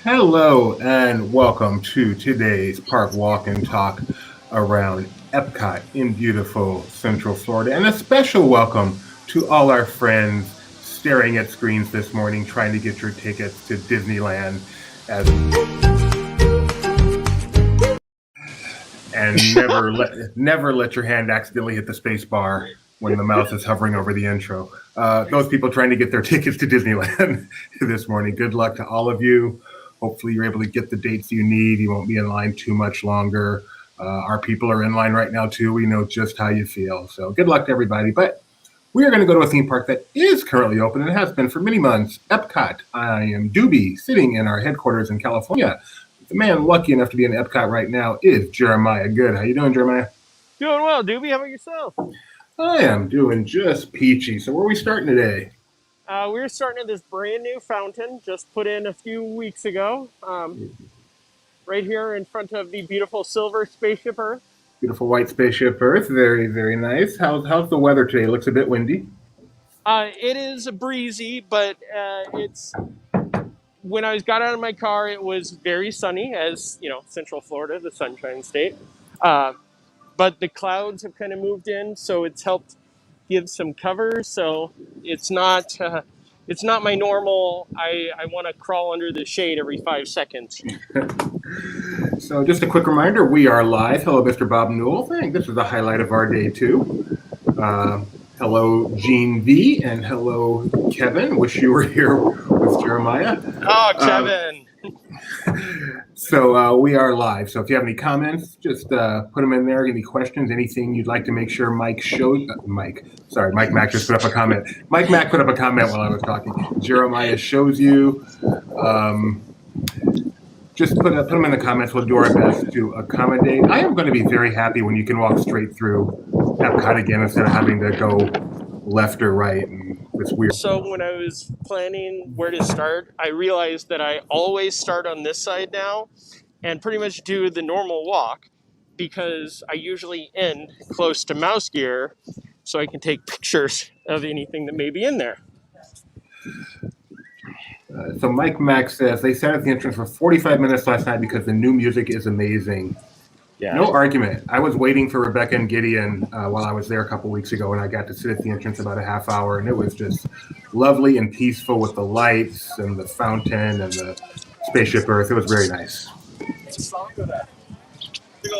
Hello and welcome to today's Park Walk and Talk around Epcot in beautiful Central Florida. And a special welcome to all our friends staring at screens this morning trying to get your tickets to Disneyland as and never let your hand accidentally hit the space bar when the mouse is hovering over the intro. Those people trying to get their tickets to Disneyland this morning. Good luck to all of you. Hopefully you're able to get the dates you need. You won't be in line too much longer. Our people are in line right now too. We know just how you feel. So good luck to everybody. But we are going to go to a theme park that is currently open and has been for many months, Epcot. I am Doobie, sitting in our headquarters in California. The man lucky enough to be in Epcot right now is Jeremiah Good. How you doing, Jeremiah? Doing well, Doobie. How about yourself? I am doing just peachy. So where are we starting today? We're starting at this brand new fountain, just put in a few weeks ago, right here in front of the beautiful silver Spaceship Earth. Beautiful white Spaceship Earth. Very, very nice. How's the weather today? It looks a bit windy. It is breezy, but it's when I got out of my car, it was very sunny, as you know, Central Florida, the Sunshine State. Uh, but the clouds have kind of moved in, so it's helped give some cover. So it's not my normal. I want to crawl under the shade every 5 seconds. So just a quick reminder, we are live. Hello, Mr. Bob Newell. I think this is the highlight of our day too. Hello, Gene V, and hello, Kevin. Wish you were here with Jeremiah. Oh, Kevin. So we are live. So if you have any comments, just put them in there. Any questions, anything you'd like to make sure Mike Mack just put up a comment. Mike Mack put up a comment while I was talking. Jeremiah shows you. Just put them in the comments. We'll do our best to accommodate. I am going to be very happy when you can walk straight through Epcot again instead of having to go left or right. And it's weird. So when I was planning where to start, I realized that I always start on this side now and pretty much do the normal walk because I usually end close to mouse gear so I can take pictures of anything that may be in there. So Mike Mack says they sat at the entrance for 45 minutes last night because the new music is amazing. Yeah. No argument. I was waiting for Rebecca and Gideon while I was there a couple weeks ago, and I got to sit at the entrance about a half hour, and it was just lovely and peaceful with the lights and the fountain and the Spaceship Earth. It was very nice.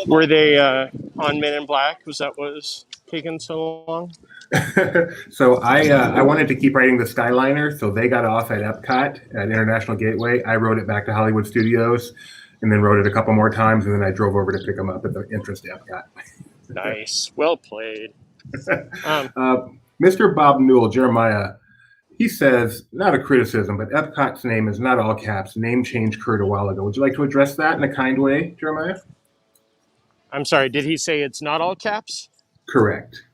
Were they on Men in Black? Was that what was taking so long? So I wanted to keep riding the Skyliner, so they got off at Epcot at International Gateway. I rode it back to Hollywood Studios, and then rode it a couple more times, and then I drove over to pick them up at the entrance to Epcot. Nice. Well played. Mr. Bob Newell, Jeremiah, he says, not a criticism, but Epcot's name is not all caps. Name change occurred a while ago. Would you like to address that in a kind way, Jeremiah? I'm sorry, did he say it's not all caps? Correct.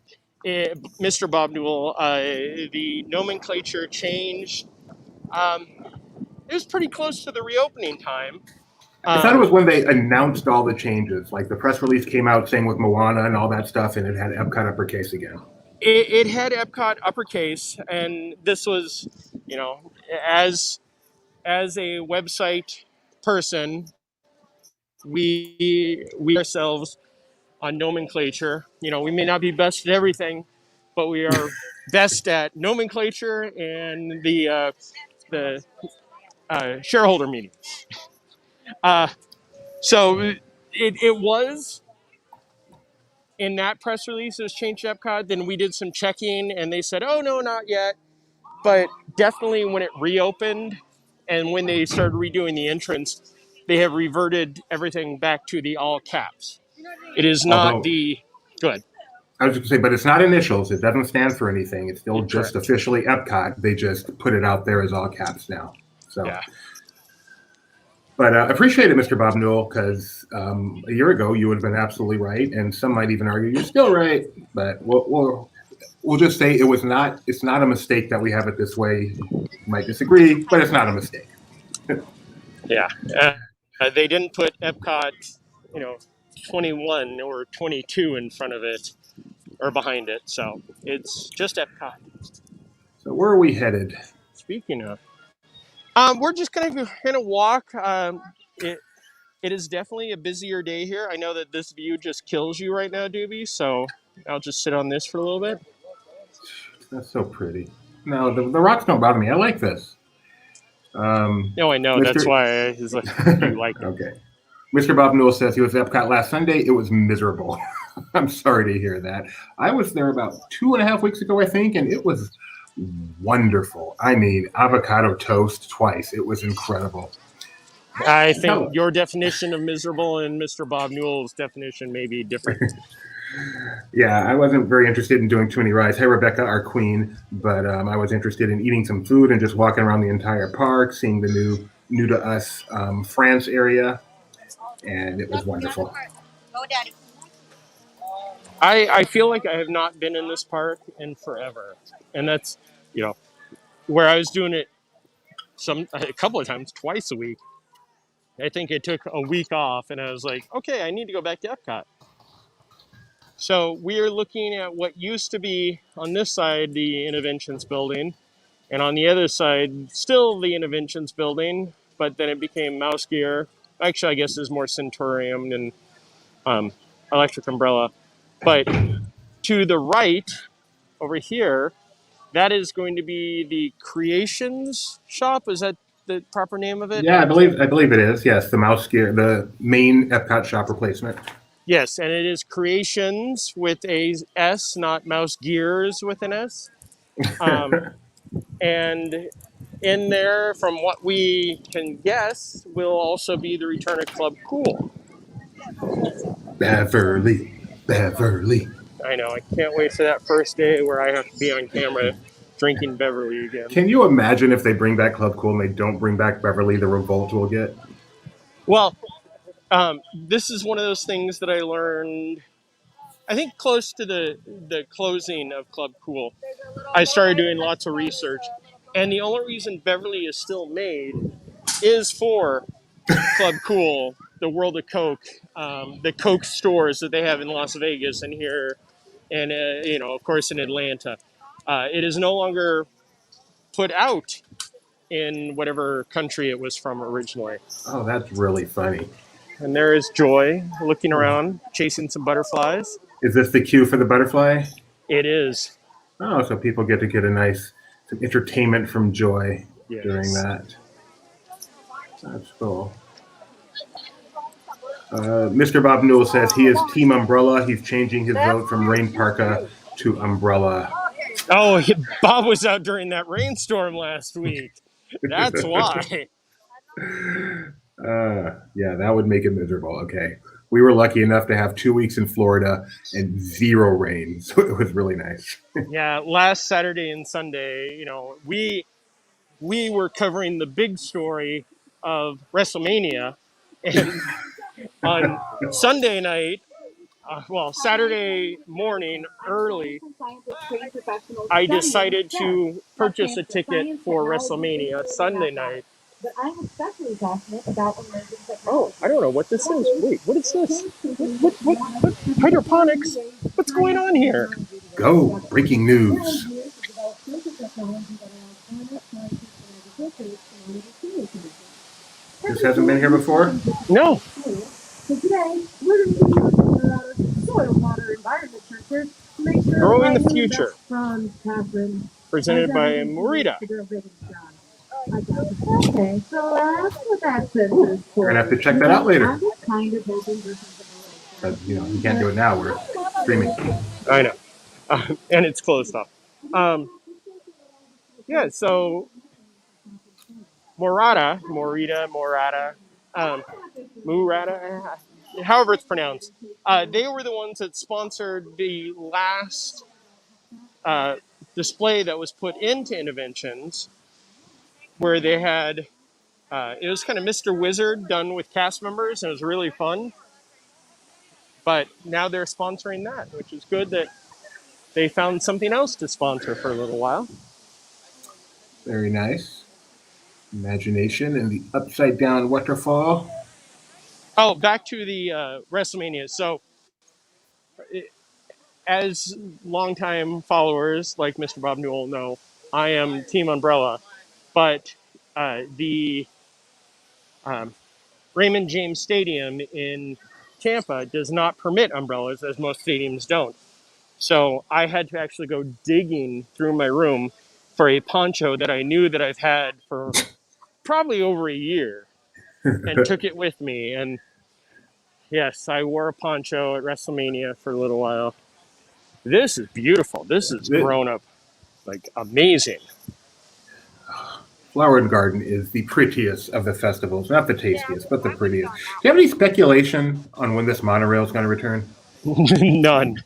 Mr. Bob Newell, the nomenclature changed. It was pretty close to the reopening time. I thought it was when they announced all the changes. Like the press release came out saying with Moana and all that stuff, and it had Epcot uppercase again. It had Epcot uppercase, and this was, you know, as a website person, we ourselves on nomenclature. You know, we may not be best at everything, but we are best at nomenclature and the shareholder meetings. So it was in that press release, it was changed to Epcot. Then we did some checking and they said, oh, no, not yet. But definitely when it reopened and when they started redoing the entrance, they have reverted everything back to the all caps. It is not good. I was just going to say, but it's not initials. It doesn't stand for anything. It's still just officially Epcot. They just put it out there as all caps now. So. Yeah. But I appreciate it, Mr. Bob Newell, because a year ago you would have been absolutely right, and some might even argue you're still right. But we'll just say it was not. It's not a mistake that we have it this way. You might disagree, but it's not a mistake. Yeah, they didn't put Epcot, 21 or 22 in front of it or behind it, so it's just Epcot. So where are we headed? Speaking of. We're just gonna walk. It it is definitely a busier day here. I know that this view just kills you right now, Doobie. So I'll just sit on this for a little bit. That's so pretty. No, the rocks don't bother me. I like this. No, I know. That's Mr. why he's like, you like it. Okay. Mr. Bob Newell says he was at Epcot last Sunday. It was miserable. I'm sorry to hear that. I was there about 2.5 weeks ago, I think, and it was wonderful. I mean, avocado toast twice. It was incredible. I think Hello. your definition of miserable and Mr. Bob Newell's definition may be different. Yeah, I wasn't very interested in doing too many rides. Hey, Rebecca, our queen, but I was interested in eating some food and just walking around the entire park, seeing the new to us France area, and it was wonderful. I feel like I have not been in this park in forever, and that's you know where I was doing it a couple of times, twice a week. I think it took a week off, and I was like, okay, I need to go back to Epcot. So we are looking at what used to be on this side the Interventions building, and on the other side still the Interventions building, but then it became Mouse Gear. Actually, I guess there's more Centurium and um, Electric Umbrella. But to the right over here, that is going to be the Creations shop. Is that the proper name of it? Yeah, I believe it is. Yes, the mouse gear, the main Epcot shop replacement. Yes, and it is Creations with a S, not Mouse Gears with an S. Um, and in there, from what we can guess, will also be the return of Club Cool. Beverly. I know, I can't wait for that first day where I have to be on camera drinking Beverly again. Can you imagine if they bring back Club Cool and they don't bring back Beverly? The revolt we'll get. Well, this is one of those things that I learned. I think close to the closing of Club Cool, I started doing lots of research, and the only reason Beverly is still made is for Club Cool, the World of Coke, the Coke stores that they have in Las Vegas and here, and of course in Atlanta. It is no longer put out in whatever country it was from originally. Oh, that's really funny. And there is Joy looking around, chasing some butterflies. Is this the cue for the butterfly? It is. Oh, so people get to get a nice some entertainment from Joy during Yes. that. That's cool. Mr. Bob Newell says he is Team Umbrella. He's changing his vote from Rain Parka to Umbrella. Oh, Bob was out during that rainstorm last week. That's why. Yeah, that would make it miserable. Okay. We were lucky enough to have 2 weeks in Florida and zero rain, so it was really nice. Yeah, last Saturday and Sunday, we were covering the big story of WrestleMania, and on Sunday night, Saturday morning early, I decided to purchase a ticket for WrestleMania Sunday night. But I am especially passionate about emerging technology. Oh, I don't know what this is. Wait, what is this? What? Hydroponics? What's going on here? Go! Breaking news. This hasn't been here before? No. So today, we're going to be looking at soil water environment sensors to make sure Growing the Future. Presented by Morita. Okay, so that's what that sensor is for. We're gonna have to check that out later. I'm just kind of hoping for something. But you can't do it now. We're streaming. I know. And it's closed off. So Morita, Murata, however it's pronounced, they were the ones that sponsored the last display that was put into Interventions, where they had, it was kind of Mr. Wizard done with cast members, and it was really fun. But now they're sponsoring that, which is good that they found something else to sponsor for a little while. Very nice. Imagination and the upside down waterfall. Oh, back to the WrestleMania. So, as longtime followers like Mr. Bob Newell know, I am Team Umbrella. But The Raymond James Stadium in Tampa does not permit umbrellas, as most stadiums don't. So I had to actually go digging through my room for a poncho that I knew that I've had for probably over a year, and took it with me. And yes, I wore a poncho at WrestleMania for a little while. This is beautiful. This is grown up like amazing. Flower and Garden is the prettiest of the festivals. Not the tastiest, but the prettiest. Do you have any speculation on when this monorail is going to return? None.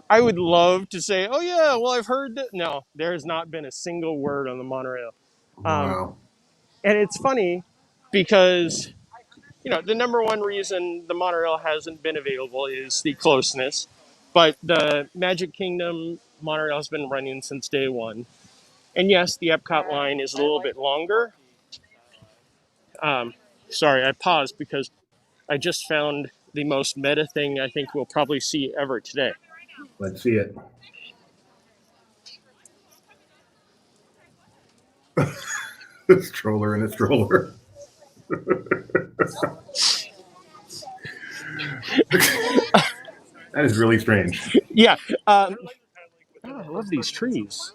I would love to say, oh yeah, well I've heard that. No, there has not been a single word on the monorail. Wow. And it's funny because, the number one reason the monorail hasn't been available is the closeness. But the Magic Kingdom monorail has been running since day one. And yes, the Epcot line is a little bit longer. Sorry, I paused because I just found the most meta thing I think we'll probably see ever today. Let's see it. A stroller and a stroller. That is really strange. Yeah. I love these trees.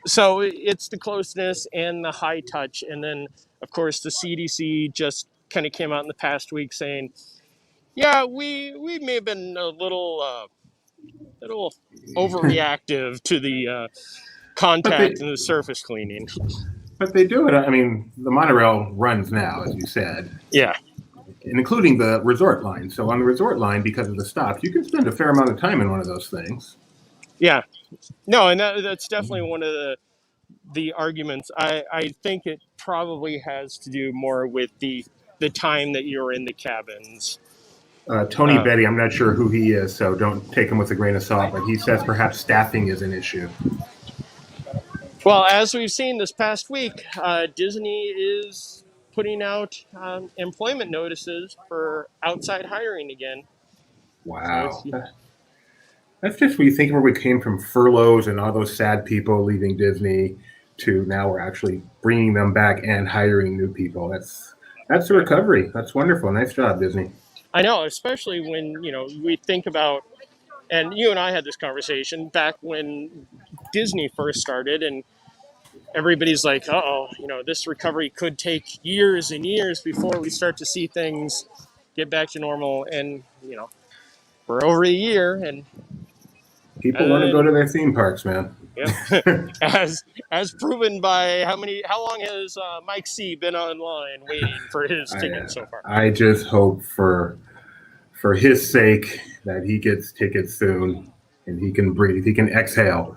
So it's the closeness and the high touch. And then, of course, the CDC just kind of came out in the past week saying, yeah, we may have been a little overreactive to the contact and the surface cleaning. But they do it. I mean, the monorail runs now, as you said. Yeah. And including the resort line. So on the resort line, because of the stops, you can spend a fair amount of time in one of those things. Yeah. No, and that's definitely one of the arguments. I think it probably has to do more with the time that you're in the cabins. Tony Betty, I'm not sure who he is, so don't take him with a grain of salt, but he says perhaps staffing is an issue. Well, as we've seen this past week, Disney is putting out employment notices for outside hiring again. Wow. So that's just when you think where we came from, furloughs and all those sad people leaving Disney, to now we're actually bringing them back and hiring new people. That's the recovery. That's wonderful. Nice job, Disney. I know, especially when, we think about, and you and I had this conversation back when Disney first started, and everybody's like, this recovery could take years and years before we start to see things get back to normal. And, we're over a year, and people want to go to their theme parks, man. Yeah. as proven by how long has Mike C been online waiting for his ticket so far? I just hope for his sake that he gets tickets soon and he can breathe, he can exhale,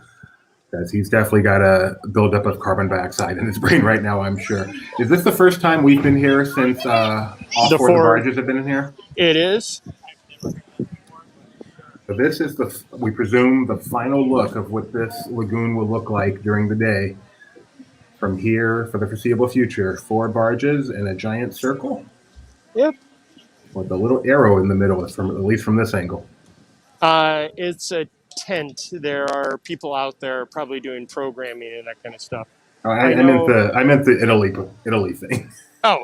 because he's definitely got a buildup of carbon dioxide in his brain right now, I'm sure. Is this the first time we've been here since all four of the barges have been in here? It is. So this is we presume, the final look of what this lagoon will look like during the day. From here, for the foreseeable future, 4 barges in a giant circle. Yep. With a little arrow in the middle, at least from this angle. It's a tent. There are people out there probably doing programming and that kind of stuff. Oh, I meant the Italy thing. Oh,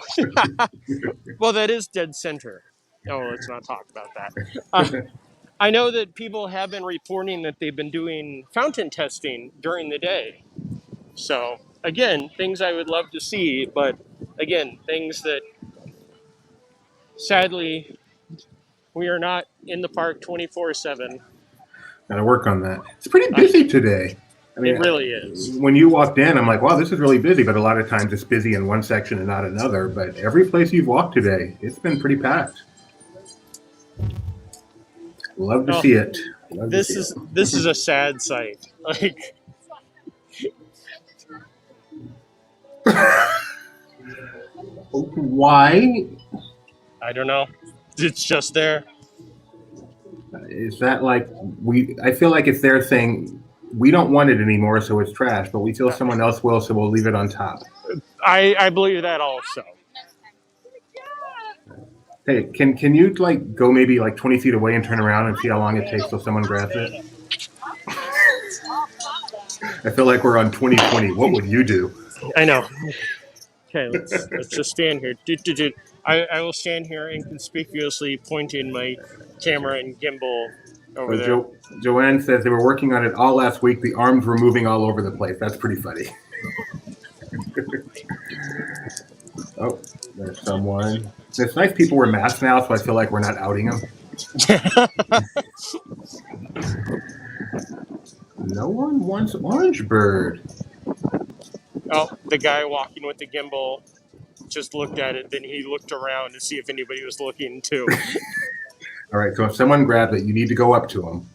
well, that is dead center. No, let's not talk about that. I know that people have been reporting that they've been doing fountain testing during the day. So, again, things I would love to see, but again, things that sadly we are not in the park 24/7. Gotta work on that. It's pretty busy today. I mean, it really is. When you walked in, I'm like, wow, this is really busy, but a lot of times it's busy in one section and not another. But every place you've walked today, it's been pretty packed. Love to see it. This is a sad sight. Like, why? I don't know. It's just there. Is that like I feel like it's their thing. We don't want it anymore, so it's trash. But we feel someone else will, so we'll leave it on top. I believe that also. Hey, can you go maybe 20 feet away and turn around and see how long it takes till someone grabs it? I feel like we're on 2020. What would you do? I know. Okay, let's just stand here. I will stand here inconspicuously pointing my camera and gimbal over there. Joanne says they were working on it all last week. The arms were moving all over the place. That's pretty funny. Oh, there's someone. It's nice people wear masks now, so I feel like we're not outing them. No one wants Orange Bird. Oh, the guy walking with the gimbal just looked at it, then he looked around to see if anybody was looking too. All right, so if someone grabs it, you need to go up to them.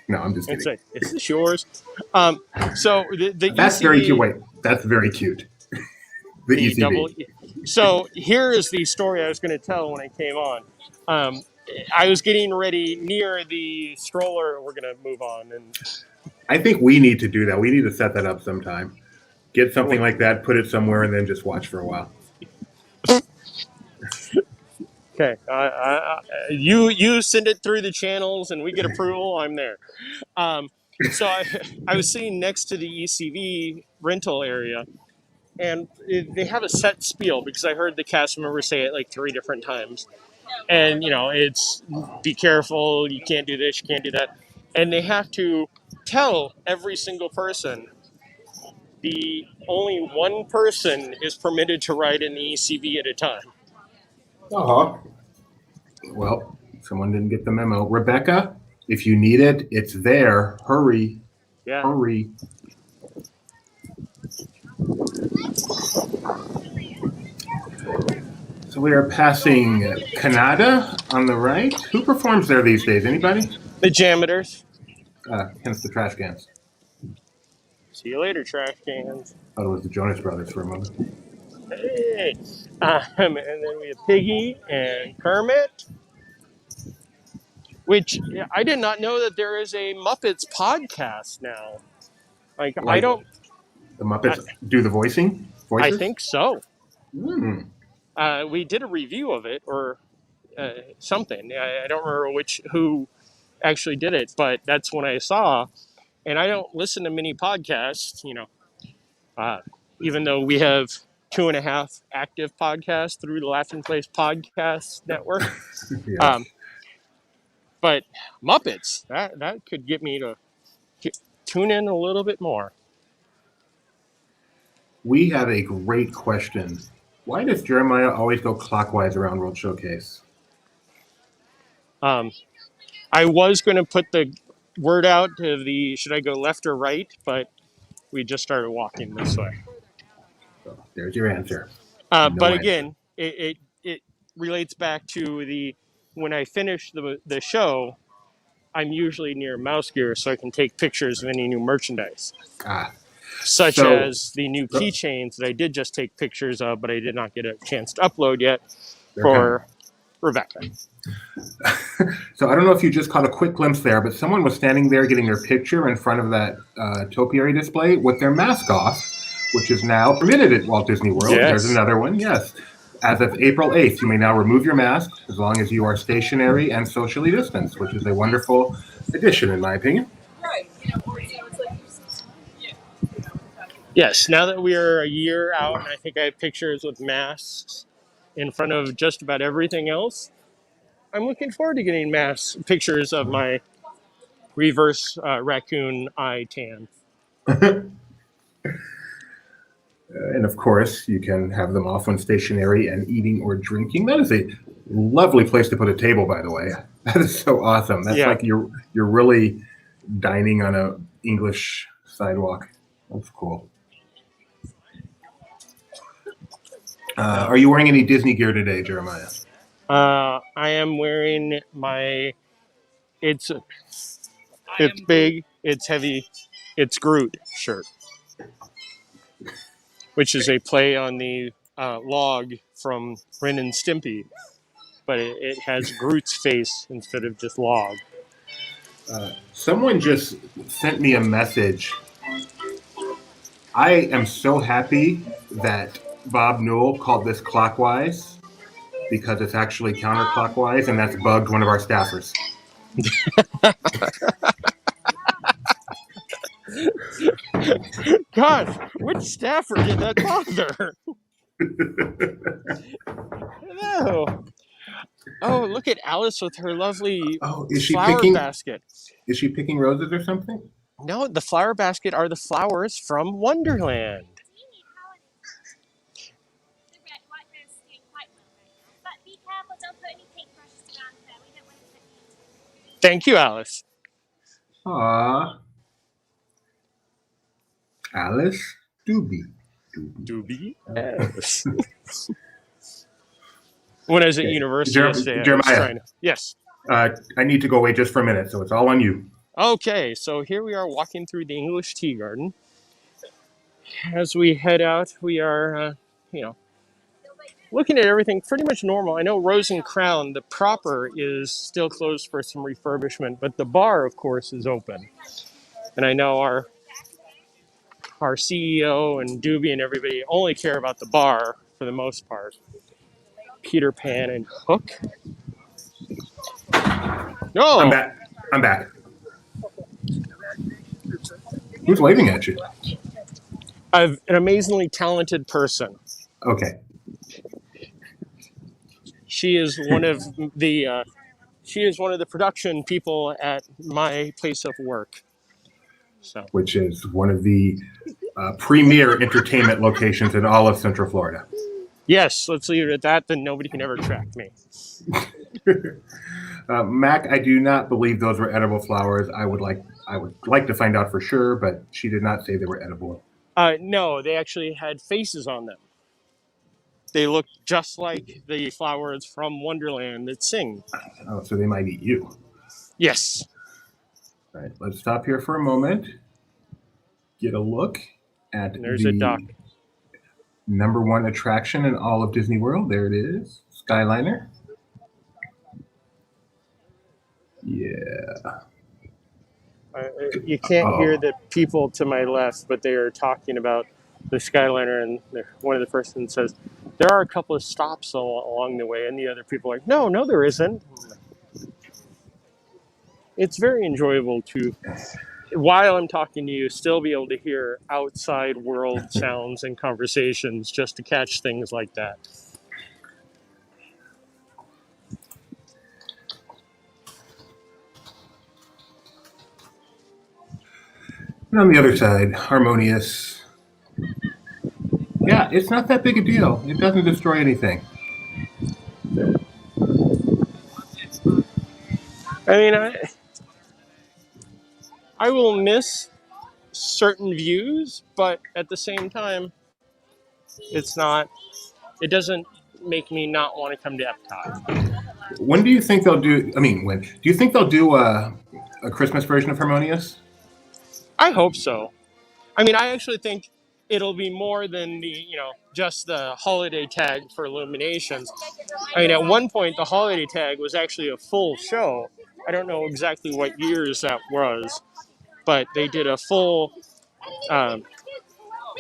No, I'm just kidding. Is this yours? So the That's ECV, very cute. Wait, that's very cute. The ECV. So here is the story I was going to tell when I came on. I was getting ready near the stroller. We're going to move on, and I think we need to do that. We need to set that up sometime. Get something like that, put it somewhere, and then just watch for a while. Okay, you send it through the channels, and we get approval. I'm there. So I was sitting next to the ECV rental area, and they have a set spiel because I heard the cast member say it like 3 different times. And, it's be careful, you can't do this, you can't do that. And they have to tell every single person the only one person is permitted to ride in the ECV at a time. Uh-huh. Well, someone didn't get the memo. Rebecca, if you need it, it's there. Hurry. Yeah. Hurry. So we are passing Canada on the right. Who performs there these days? Anybody? The Jameters. Hence the trash cans. See you later, trash cans. Thought it was the Jonas Brothers for a moment. Hey. And then we have Piggy and Kermit. Which I did not know that there is a Muppets podcast now. Like I don't. The Muppets do the voices? I think so. Mm. We did a review of it or something. I don't remember who actually did it, but that's when I saw. And I don't listen to many podcasts, even though we have 2.5 active podcasts through the Laughing Place Podcast Network. Yes. But Muppets, that could get me to tune in a little bit more. We have a great question. Why does Jeremiah always go clockwise around World Showcase? I was going to put the word out to should I go left or right, but we just started walking this way. So there's your answer. But again, it relates back to when I finish the show, I'm usually near Mouse Gear, so I can take pictures of any new merchandise. Such as the new keychains that I did just take pictures of, but I did not get a chance to upload yet for Rebecca. So I don't know if you just caught a quick glimpse there, but someone was standing there getting their picture in front of that topiary display with their mask off, which is now permitted at Walt Disney World. Yes. There's another one, yes. As of April 8th, you may now remove your mask as long as you are stationary and socially distanced, which is a wonderful addition, in my opinion. Right. Yes, now that we are a year out, and I think I have pictures with masks in front of just about everything else, I'm looking forward to getting pictures of my reverse raccoon eye tan. And of course, you can have them off when stationary and eating or drinking. That is a lovely place to put a table, by the way. That is so awesome. That's like you're really dining on a English sidewalk. That's cool. Are you wearing any Disney gear today, Jeremiah? I am wearing it's big, it's heavy, it's Groot shirt, which is a play on the log from Ren and Stimpy, but it has Groot's face instead of just log. Someone just sent me a message. I am so happy that Bob Newell called this clockwise because it's actually counterclockwise, and that's bugged one of our staffers. gosh, which staffer did that bother? Hello. Oh, look at Alice with her lovely Oh, flower basket. Is she picking roses or something? No, the flower basket are the flowers from Wonderland. Thank you, Alice. Aw. Alice Doobie. Doobie. Yes. When I was at Okay. university yesterday, I was Jeremiah, trying to. Yes. I need to go away just for a minute, so it's all on you. Okay, so here we are walking through the English tea garden. As we head out, we are, looking at everything pretty much normal. I know Rose and Crown, the proper, is still closed for some refurbishment, but the bar, of course, is open. And I know our CEO and Doobie and everybody only care about the bar for the most part. Peter Pan and Hook. No, I'm back. I'm back. Who's waving at you? I'm an amazingly talented person. Okay. She is one of the production people at my place of work. So Which is one of the premier entertainment locations in all of Central Florida. yes, let's leave it at that. Then nobody can ever track me. Mac, I do not believe those were edible flowers. I would like to find out for sure, but she did not say they were edible. No, they actually had faces on them. They look just like the flowers from Wonderland that sing. Oh, so they might eat you. Yes. All right, let's stop here for a moment. Get a look at There's a duck. Number one attraction in all of Disney World. There it is, Skyliner. Yeah. You can't hear the people to my left, but they are talking about the Skyliner, and one of the first ones says, there are a couple of stops along the way, and the other people are like, no, there isn't. It's very enjoyable to, while I'm talking to you, still be able to hear outside world sounds and conversations just to catch things like that. And on the other side, Harmonious. Yeah, it's not that big a deal. It doesn't destroy anything. I mean, I will miss certain views, but at the same time, it doesn't make me not want to come to Epcot. When do you think they'll do? I mean, when do you think they'll do a Christmas version of Harmonious? I hope so. I mean, I actually think it'll be more than just the holiday tag for Illuminations. I mean, at one point, the holiday tag was actually a full show. I don't know exactly what years that was, but they did a full.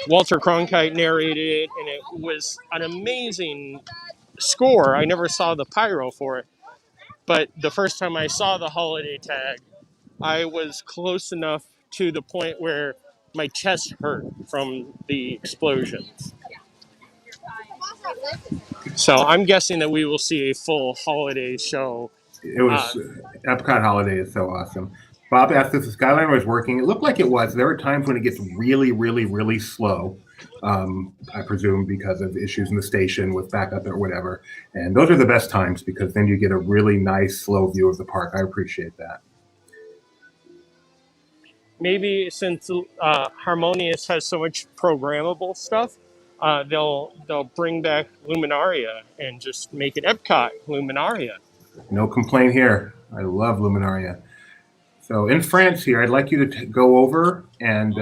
Walter Cronkite narrated it, and it was an amazing score. I never saw the pyro for it, but the first time I saw the holiday tag, I was close enough to the point where my chest hurt from the explosions. So I'm guessing that we will see a full holiday show. It was Epcot Holiday is so awesome. Bob asked if the Skyliner was working. It looked like it was. There were times when it gets really, really, really slow. I presume because of issues in the station with backup or whatever. And those are the best times because then you get a really nice slow view of the park. I appreciate that. Maybe since Harmonious has so much programmable stuff, they'll bring back Luminaria and just make it Epcot Luminaria. No complaint here. I love Luminaria. So in France here, I'd like you to go over and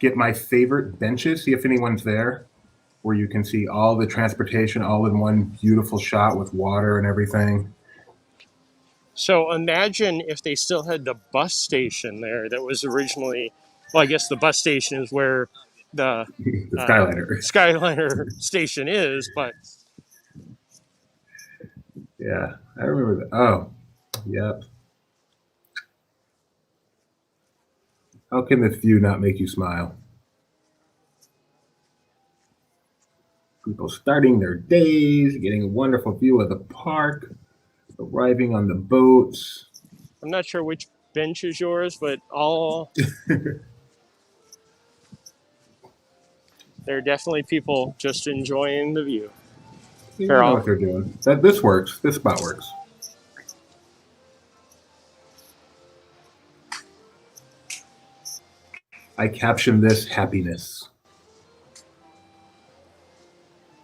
get my favorite benches, see if anyone's there, where you can see all the transportation all in one beautiful shot with water and everything. So imagine if they still had the bus station there that was originally, well, I guess the bus station is where the Skyliner station is, but. Yeah, I remember that. Oh, yep. How can this view not make you smile? People starting their days, getting a wonderful view of the park, arriving on the boats. I'm not sure which bench is yours, but all there are definitely people just enjoying the view. You They're know all what they're doing. This works. This spot works. I caption this happiness.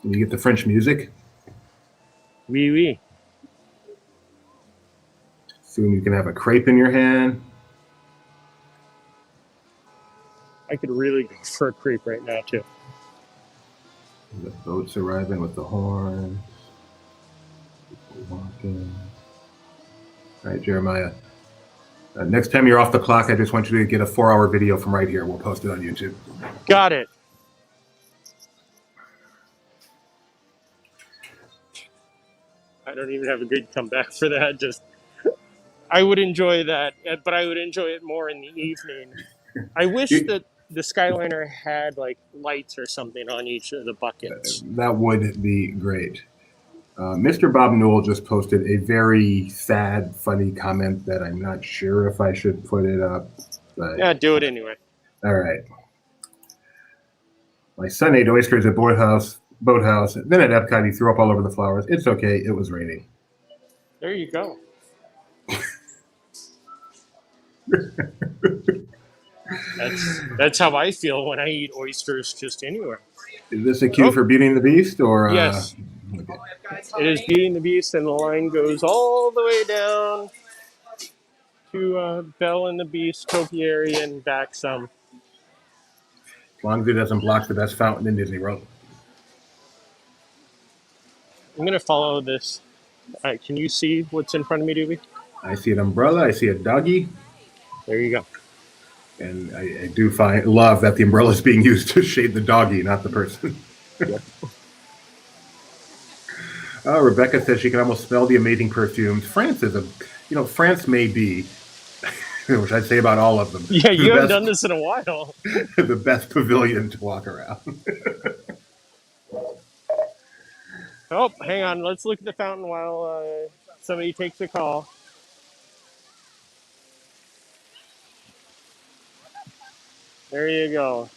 And you get the French music. wee wee. Soon you can have a crepe in your hand. I could really go for a creep right now too. The boats arriving with the horns. People walking. All right, Jeremiah. Next time you're off the clock, I just want you to get a 4-hour video from right here. We'll post it on YouTube. Got it. I don't even have a good comeback for that. Just, I would enjoy that, but I would enjoy it more in the evening. I wish that the Skyliner had like lights or something on each of the buckets. That would be great. Mr. Bob Newell just posted a very sad, funny comment that I'm not sure if I should put it up. But Yeah, do it anyway. all right. My son ate oysters at Boathouse. Then at Epcot, he threw up all over the flowers. It's okay. It was raining. There you go. That's how I feel when I eat oysters just anywhere. Is this a cue for Beauty and the Beast? Or Yes. Okay. It is Beauty and the Beast, and the line goes all the way down to Belle and the Beast topiary and back some. As long as it doesn't block the best fountain in Disney World. I'm gonna follow this. Can you see what's in front of me, Doobie? I see an umbrella. I see a doggy. There you go. And I do love that the umbrella is being used to shade the doggy, not the person. Yep. Oh, Rebecca says she can almost smell the amazing perfumes. France may be, which I'd say about all of them. Yeah, you haven't done this in a while. The best pavilion to walk around. Oh, hang on. Let's look at the fountain while somebody takes a call. There you go.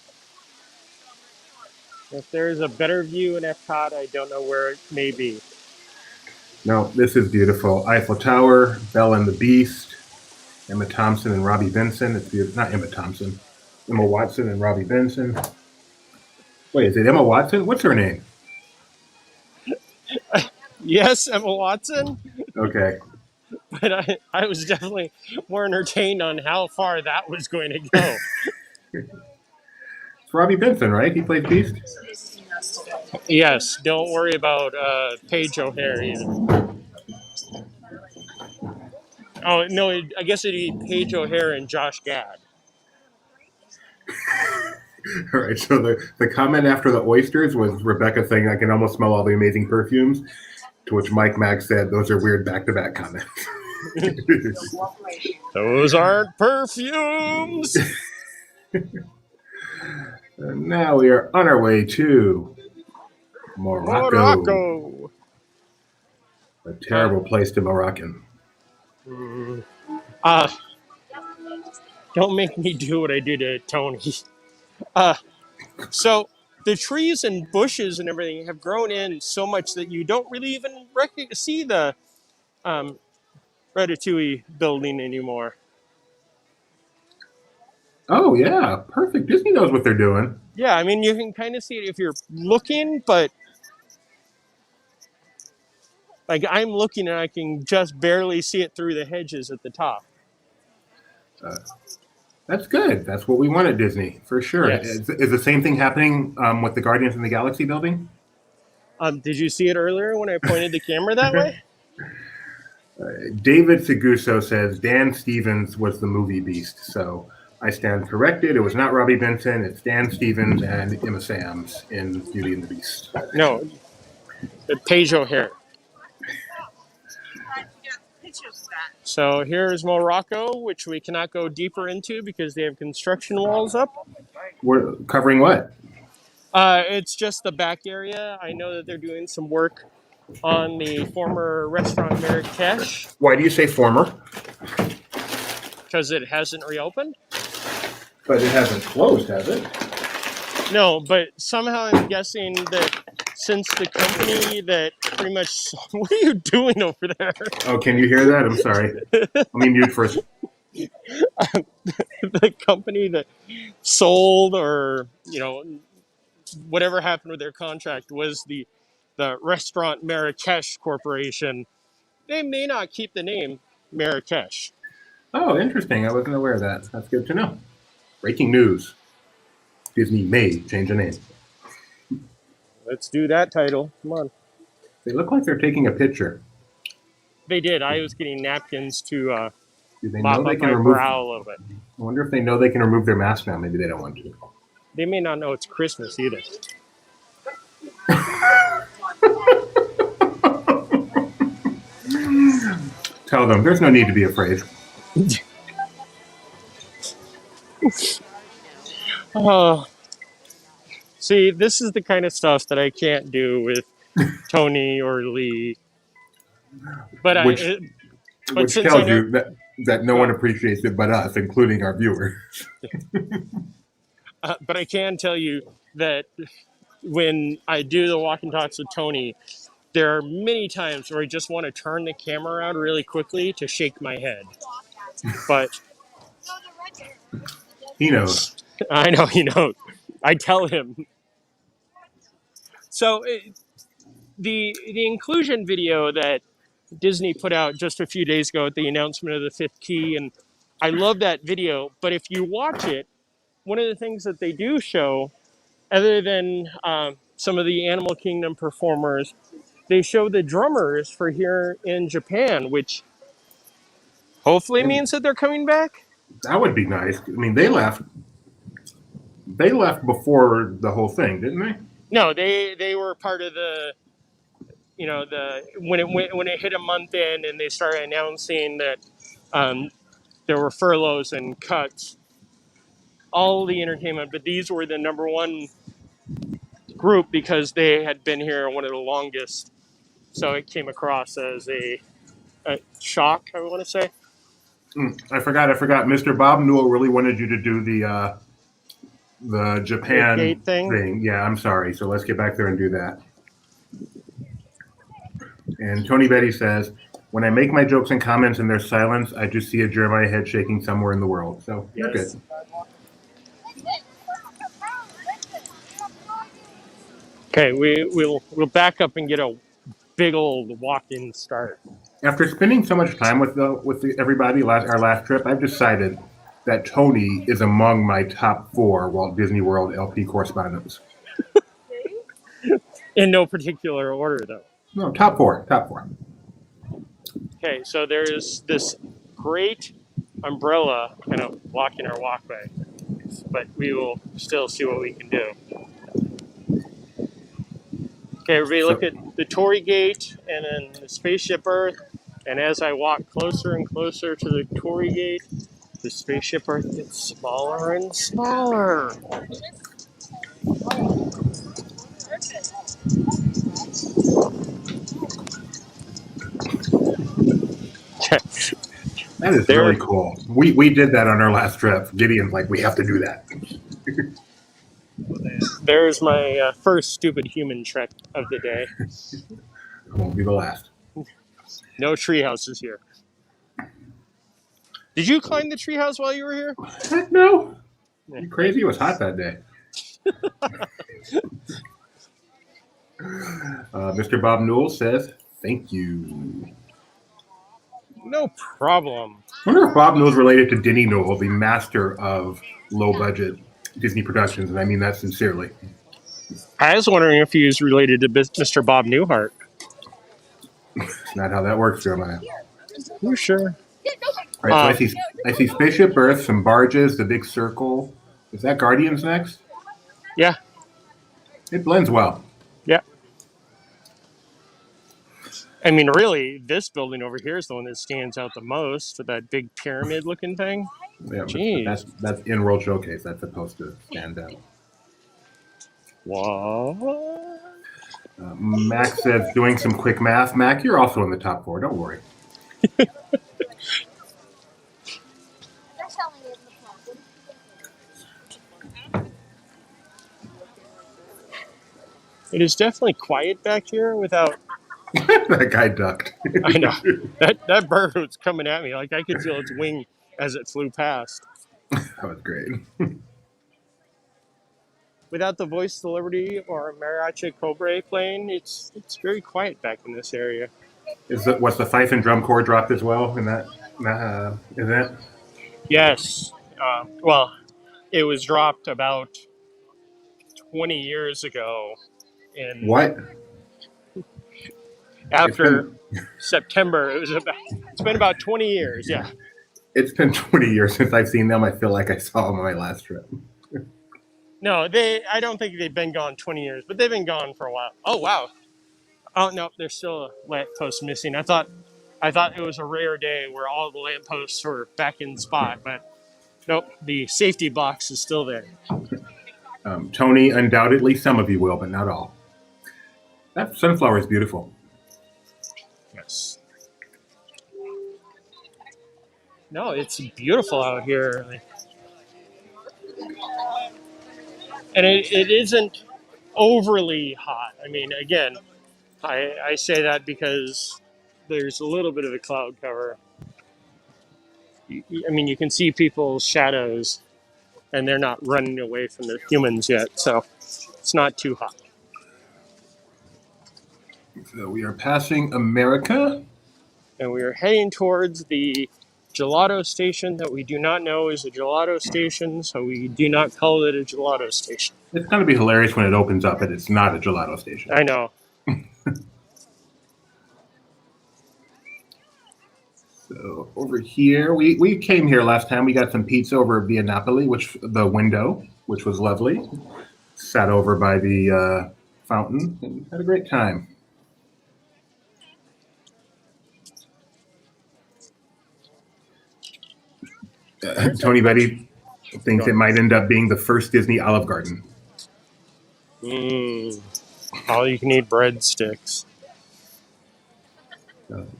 If there's a better view in Epcot, I don't know where it may be. No, this is beautiful. Eiffel Tower, Belle and the Beast, Emma Thompson and Robbie Benson. It's not Emma Thompson. Emma Watson and Robbie Benson. Wait, is it Emma Watson? What's her name? Yes, Emma Watson. Okay. But I was definitely more entertained on how far that was going to go. It's Robbie Benson, right? He plays Beast? Yes, don't worry about Paige O'Hare either. Oh, no, I guess it'd be Paige O'Hare and Josh Gad. All right, so the comment after the oysters was Rebecca saying, I can almost smell all the amazing perfumes, to which Mike Mag said, those are weird back-to-back comments. Those aren't perfumes! And now we are on our way to Morocco. A terrible place to Moroccan. Don't make me do what I did to Tony. So the trees and bushes and everything have grown in so much that you don't really even see the Ratatouille building anymore. Oh, yeah. Perfect. Disney knows what they're doing. Yeah, I mean, you can kind of see it if you're looking, but like I'm looking and I can just barely see it through the hedges at the top. That's good. That's what we want at Disney, for sure. Yes. Is the same thing happening with the Guardians in the Galaxy building? Did you see it earlier when I pointed the camera that way? David Seguso says Dan Stevens was the movie Beast. So I stand corrected. It was not Robbie Benson. It's Dan Stevens and Emma Sams in Beauty and the Beast. No, Paige O'Hare. So here's Morocco, which we cannot go deeper into because they have construction walls up. We're covering what? It's just the back area. I know that they're doing some work on the former restaurant Marrakesh Why do you say former? because it hasn't reopened. But it hasn't closed, has it? No, but somehow I'm guessing that since the company that pretty much what are you doing over there? Oh, can you hear that? I'm sorry. Let me mute first. The company that sold or whatever happened with their contract was the restaurant Marrakesh Corporation. They may not keep the name Marrakesh. Oh, interesting. I wasn't aware of that. That's good to know. Breaking news. Disney may change the name. Let's do that title. Come on. They look like they're taking a picture. They did. I was getting napkins to Do they know mop they up can my remove? brow a little bit. I wonder if they know they can remove their mask now. Maybe they don't want to. They may not know it's Christmas either. Tell them there's no need to be afraid. Oh, see, this is the kind of stuff that I can't do with Tony or Lee. But Which but since I tells know, you that no one appreciates it but us, including our viewers. but I can tell you that when I do the walk and talks with Tony, there are many times where I just want to turn the camera around really quickly to shake my head. But He knows. I know he knows. I tell him. So the inclusion video that Disney put out just a few days ago at the announcement of the fifth key, and I love that video. But if you watch it, one of the things that they do show, other than some of the Animal Kingdom performers, they show the drummers for here in Japan, which hopefully means that they're coming back. That would be nice. I mean, they left. They left before the whole thing, didn't they? No, they were part of the when it hit a month in and they started announcing that there were furloughs and cuts, all the entertainment, but these were the number one group because they had been here one of the longest. So it came across as a shock, I want to say. I forgot. Mr. Bob Newell really wanted you to do the Japan gate thing? Yeah, I'm sorry. So let's get back there and do that. And Tony Betty says, when I make my jokes and comments and there's silence, I just see a Jeremiah head shaking somewhere in the world. So you're good. Okay, we'll back up and get a big old walk-in start. After spending so much time with everybody our last trip, I've decided that Tony is among my top 4 Walt Disney World LP correspondents. In no particular order, though. No, top 4. Okay, so there's this great umbrella kind of blocking our walkway, but we will still see what we can do. Okay, everybody look at the Torii Gate and then the Spaceship Earth, and as I walk closer and closer to the Torii Gate, the Spaceship Earth gets smaller and smaller. That is really cool. We did that on our last trip. Gideon's like, we have to do that. There's my first stupid human trek of the day. It won't be the last. No tree houses here. Did you climb the treehouse while you were here? Heck no. You crazy? It was hot that day. Mr. Bob Newell says, thank you. No problem. I wonder if Bob Newell's related to Denny Newell, the master of low-budget Disney productions, and I mean that sincerely. I was wondering if he was related to Mr. Bob Newhart. That's not how that works, Jeremiah. You sure? All right, so I see Spaceship Earth, some barges, the big circle. Is that Guardians next? Yeah. It blends well. Yeah. I mean, really, this building over here is the one that stands out the most, that big pyramid-looking thing. Yeah, jeez. That's in World Showcase. That's supposed to stand out. What? Mac says, doing some quick math. Mac, you're also in the top 4. Don't worry. It is definitely quiet back here without. That guy ducked. I know that bird was coming at me. Like I could feel its wing as it flew past. That was great. Without the Voice of the Liberty or Mariachi Cobre playing, it's very quiet back in this area. Was the fife and drum corps dropped as well in that event? Yes. Well, it was dropped about 20 years ago. What? After September, it's been about 20 years. Yeah. It's been 20 years since I've seen them. I feel like I saw them on my last trip. No, I don't think they've been gone 20 years, but they've been gone for a while. Oh wow. Oh no, there's still a lamppost missing. I thought it was a rare day where all the lampposts were back in spot, but nope, the safety box is still there. Tony, undoubtedly some of you will, but not all. That sunflower is beautiful. Yes. No, it's beautiful out here. And it isn't overly hot. I mean, again, I say that because there's a little bit of a cloud cover. I mean, you can see people's shadows, and they're not running away from the humans yet, so it's not too hot. So we are passing America. And we are heading towards the gelato station that we do not know is a gelato station, so we do not call it a gelato station. It's going to be hilarious when it opens up and it's not a gelato station. I know. So over here, we came here last time. We got some pizza over via Napoli, which was lovely. Sat over by the fountain and had a great time. Tony Betty thinks it might end up being the first Disney Olive Garden. All you can eat breadsticks.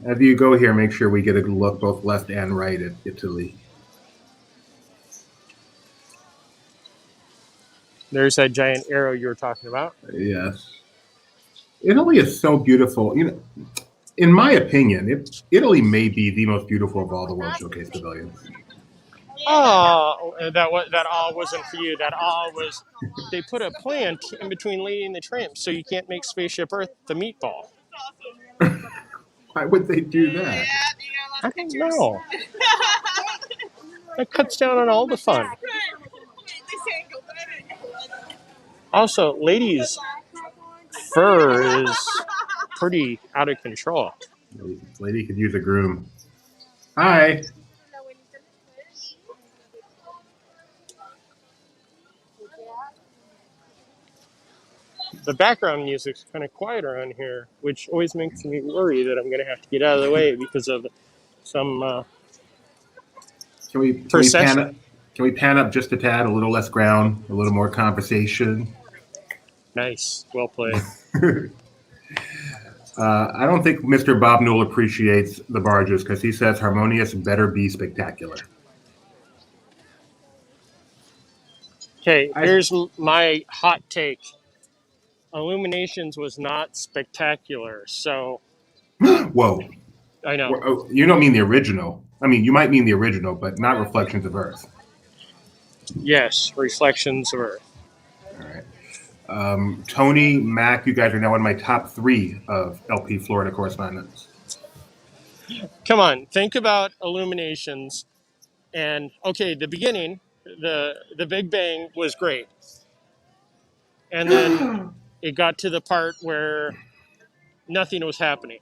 As you go here, make sure we get a look both left and right at Italy. There's that giant arrow you were talking about. Yes. Italy is so beautiful. You know, in my opinion, Italy may be the most beautiful of all the World Showcase pavilions. Oh, that all wasn't for you. That all was, they put a plant in between Lady and the Tramp so you can't make Spaceship Earth the meatball. Why would they do that? I don't know. That cuts down on all the fun. Also, Lady's fur is pretty out of control. Lady could use a groom. Hi. The background music's kind of quiet around here, which always makes me worry that I'm going to have to get out of the way because of some Can we pan up just a tad, a little less ground, a little more conversation? Nice. Well played. I don't think Mr. Bob Newell appreciates the barges because he says Harmonious better be spectacular. Okay, here's my hot take. Illuminations was not spectacular, so... Whoa. I know. You don't mean the original. I mean, you might mean the original, but not Reflections of Earth. Yes, Reflections of Earth. All right. Tony, Mac, you guys are now in my top 3 of LP Florida correspondents. Come on, think about Illuminations. And, okay, the beginning, the Big Bang was great. And then it got to the part where nothing was happening.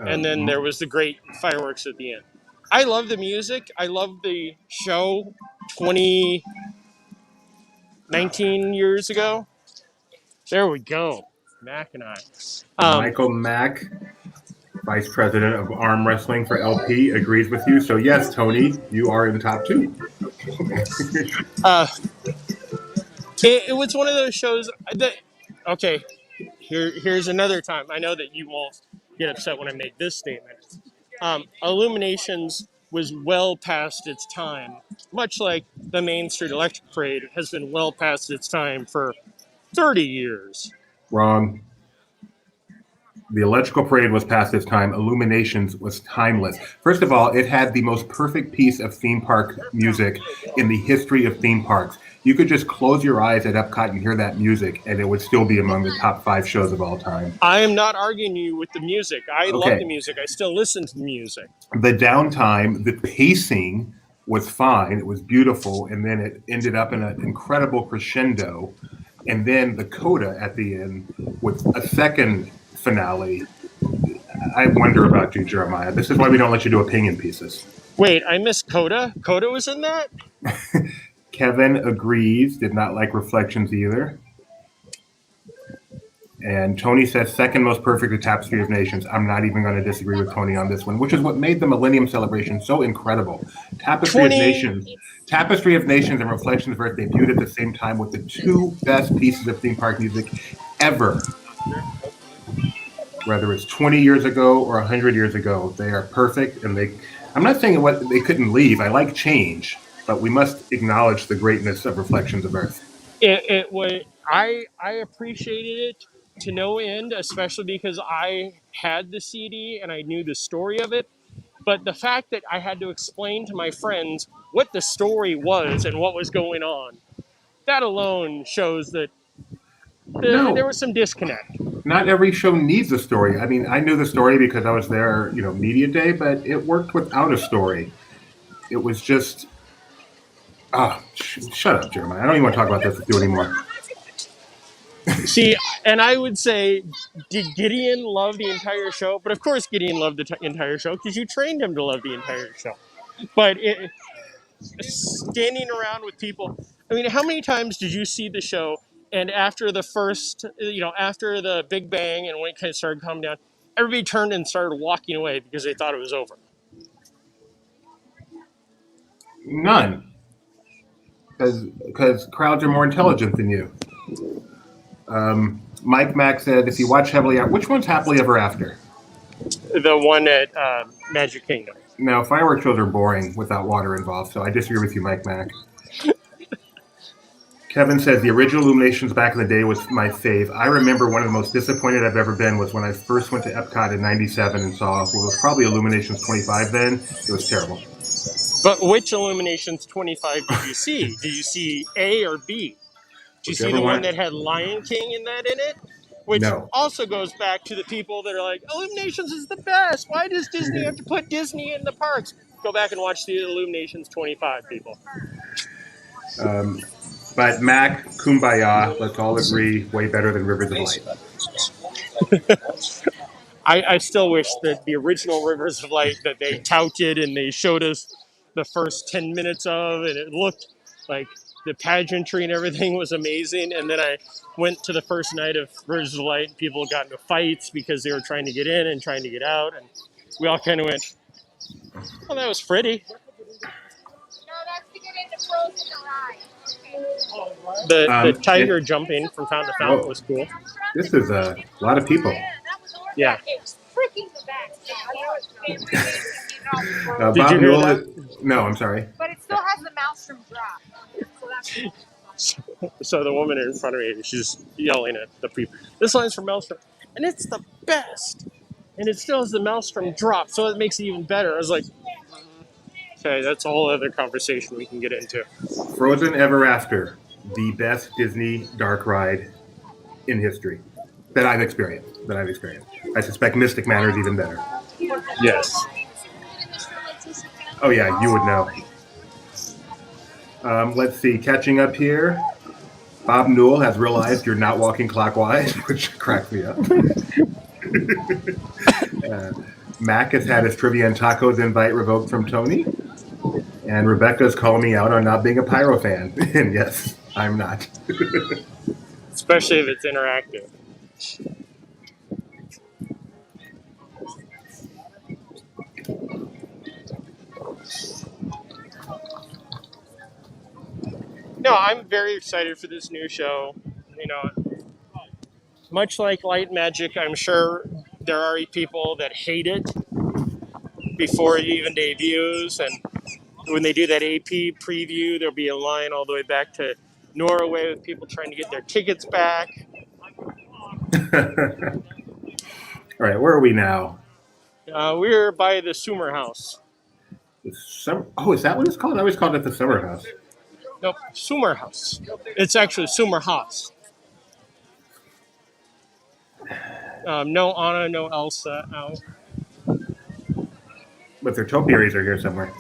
And then there was the great fireworks at the end. I love the music. I love the show 19 years ago. There we go. Mac and I. Michael Mack, Vice President of Arm Wrestling for LP, agrees with you. So yes, Tony, you are in top 2. It was one of those shows that, okay, here's another time. I know that you won't get upset when I make this statement. Illuminations was well past its time, much like the Main Street Electric Parade has been well past its time for 30 years. Wrong. The electrical parade was past its time. Illuminations was timeless. First of all, it had the most perfect piece of theme park music in the history of theme parks. You could just close your eyes at Epcot and hear that music, and it would still be among the top 5 shows of all time. I am not arguing you with the music. I love Okay. the music. I still listen to the music. The downtime, the pacing was fine. It was beautiful, and then it ended up in an incredible crescendo. And then the coda at the end with a second finale. I wonder about you, Jeremiah. This is why we don't let you do opinion pieces. Wait, I missed Coda? Coda was in that? Kevin agrees, did not like Reflections either. And Tony says second most perfect, The Tapestry of Nations. I'm not even going to disagree with Tony on this one, which is what made the Millennium Celebration so incredible. Tapestry of Nations and Reflections of Earth debuted at the same time with the 2 best pieces of theme park music ever. Whether it's 20 years ago or 100 years ago, they are perfect. And I'm not saying they couldn't leave. I like change, but we must acknowledge the greatness of Reflections of Earth. It was. I appreciated it to no end, especially because I had the CD and I knew the story of it. But the fact that I had to explain to my friends what the story was and what was going on, that alone shows that there was some disconnect. Not every show needs a story. I mean, I knew the story because I was there, media day, but it worked without a story. It was just, shut up, Jeremiah. I don't even want to talk about this with you anymore. See, and I would say, did Gideon love the entire show? But of course Gideon loved the entire show because you trained him to love the entire show. But standing around with people, I mean, how many times did you see the show and after the first, after the Big Bang and when it kind of started coming down, everybody turned and started walking away because they thought it was over? None. Because crowds are more intelligent than you. Mike Mack said, if you watch Happily Ever, which one's Happily Ever After? The one at Magic Kingdom. No, fireworks shows are boring without water involved, so I disagree with you, Mike Mack. Kevin says, the original Illuminations back in the day was my fave. I remember one of the most disappointed I've ever been was when I first went to Epcot in 97 and saw what was probably Illuminations 25 then. It was terrible. But which Illuminations 25 did you see? Did you see A or B? Did you see the one that had Lion King in it? Which also goes back to the people that are like, Illuminations is the best. Why does Disney have to put Disney in the parks? Go back and watch the Illuminations 25, people. But Mac, Kumbaya, let's all agree, way better than Rivers of Light. I still wish that the original Rivers of Light that they touted and they showed us the first 10 minutes of, and it looked like the pageantry and everything was amazing. And then I went to the first night of Rivers of Light and people got into fights because they were trying to get in and trying to get out. And we all kind of went, oh, that was pretty. No, that's to get into Frozen Ride. The tiger jumping from fountain to fountain was cool. This is a lot of people. Yeah. It was freaking the best. Did you hear that? No, I'm sorry. But it still has the Maelstrom drop. So the woman in front of me, she's yelling at the people. This line's from Maelstrom, and it's the best. And it still has the Maelstrom drop, so it makes it even better. I was like, okay, that's a whole other conversation we can get into. Frozen Ever After, the best Disney dark ride in history that I've experienced. I suspect Mystic Manor is even better. Yes. Oh yeah, you would know. Let's see, catching up here. Bob Newell has realized you're not walking clockwise, which cracked me up. Mac has had his trivia and tacos invite revoked from Tony. And Rebecca's calling me out on not being a Pyro fan. And yes, I'm not. Especially if it's interactive. No, No, I'm very excited for this new show. You know, much like Light Magic, I'm sure there are people that hate it before it even debuts. And when they do that AP preview, there'll be a line all the way back to Norway with people trying to get their tickets back. All right, where are we now? We're by the Summer House. Oh, is that what it's called? I always called it the Summer House. Nope, Summer House. It's actually Summer House. No Anna, no Elsa. But their topiaries are here somewhere.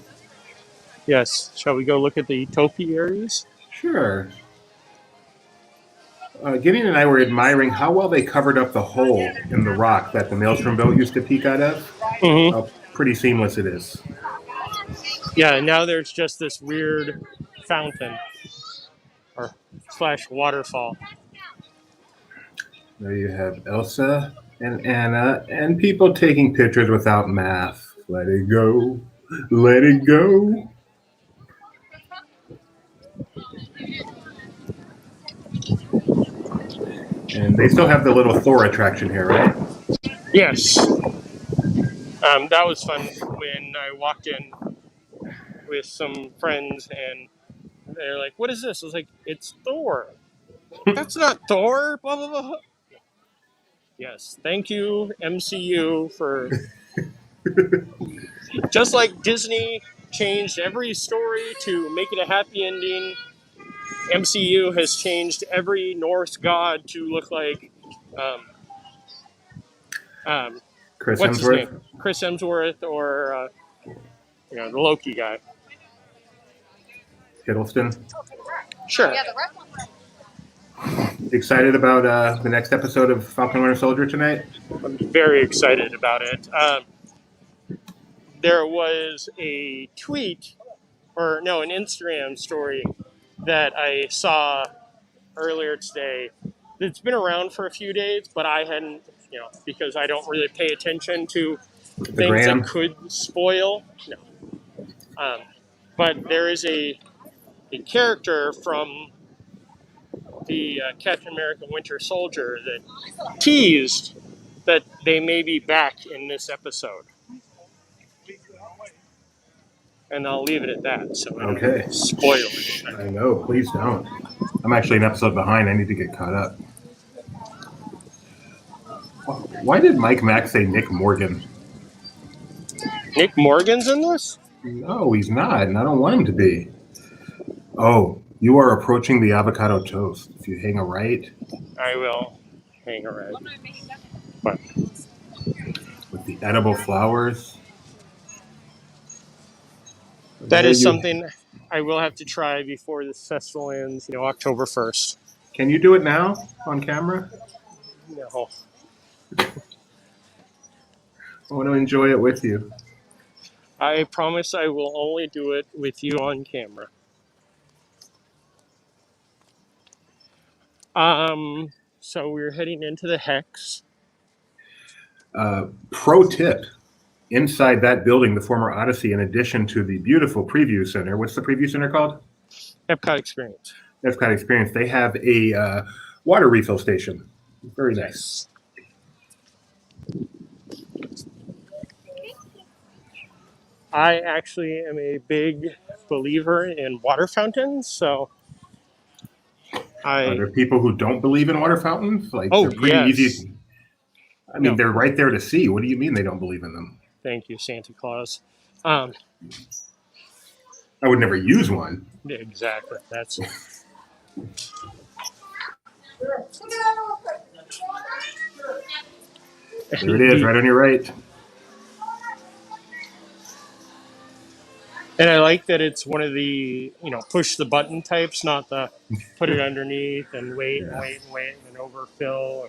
Yes. Shall we go look at the topiaries? Sure. Gideon and I were admiring how well they covered up the hole in the rock that the Maelstrom boat used to peek out of. Mm-hmm. How pretty seamless it is. Yeah, now there's just this weird fountain or / waterfall. There you have Elsa and Anna and people taking pictures without math. Let it go. Let it go. And they still have the little Thor attraction here, right? Yes. That was fun when I walked in with some friends and they're like, "What is this?" I was like, "It's Thor." That's not Thor. Blah blah blah. Yes, thank you MCU for just like Disney changed every story to make it a happy ending. MCU has changed every Norse god to look like Chris what's his Hemsworth. name? Chris Hemsworth or the Loki guy. Hiddleston. Sure. Yeah, the red one. Excited about the next episode of Falcon Winter Soldier tonight? I'm very excited about it. There was a tweet, an Instagram story that I saw earlier today. It's been around for a few days, but I hadn't, because I don't really pay attention to things gram. that could spoil. No. But there is a character from the Captain America Winter Soldier that teased that they may be back in this episode. And I'll leave it at that, so I Okay. don't spoil anything. I know, please don't. I'm actually an episode behind. I need to get caught up. Why did Mike Mack say Nick Morgan? Nick Morgan's in this? No, he's not, and I don't want him to be. Oh, you are approaching the avocado toast. If you hang a right. I will hang a right. But With the edible flowers. that is something I will have to try before this festival ends, October 1st. Can you do it now on camera? No. I want to enjoy it with you. I promise I will only do it with you on camera. So we're heading into the Hex. Pro tip. Inside that building, the former Odyssey, in addition to the beautiful preview center, what's the preview center called? Epcot Experience. Epcot Experience. They have a water refill station. Very nice. I actually am a big believer in water fountains, so Are there people who don't believe in water fountains? They're pretty easy. I mean, they're right there to see. What do you mean they don't believe in them? Thank you, Santa Claus. I would never use one. Exactly. That's it. There it is, right on your right. And I like that it's one of the, push the button types, not the put it underneath and wait and wait and wait and overfill.